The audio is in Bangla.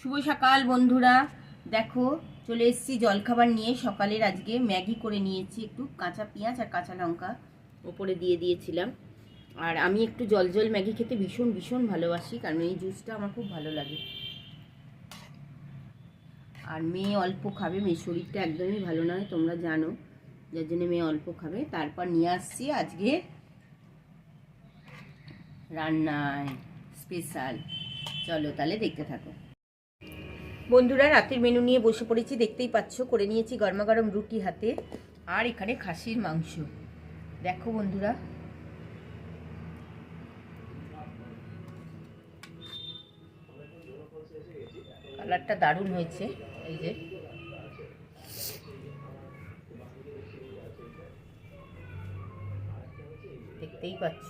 শুভ সকাল বন্ধুরা, দেখো চলে এসেছি জলখাবার নিয়ে। সকালের আজকে ম্যাগি করে নিয়েছি, একটু কাঁচা পেঁয়াজ আর কাঁচা লঙ্কা ওপরে দিয়ে দিয়েছিলাম। আর আমি একটু জল জল ম্যাগি খেতে ভীষণ ভীষণ ভালোবাসি, কারণ এই জুসটা আমার খুব ভালো লাগে। আর মেয়ে অল্প খাবে, মেয়ের শরীরটা একদমই ভালো নয় তোমরা জানো, যার জন্য মেয়ে অল্প খাবে। তারপর নিয়ে আসছি আজকে রান্নায় স্পেশাল। চলো তাহলে দেখতে থাকো বন্ধুরা। রাতের মেনু নিয়ে বসে পড়েছি, দেখতেই পাচ্ছ। করে নিয়েছি গরমা গরম রুটি হাতে, আর এখানে খাসির মাংস। দেখো বন্ধুরা, কালারটা দারুণ হয়েছে। এই যে দেখতেই পাচ্ছ,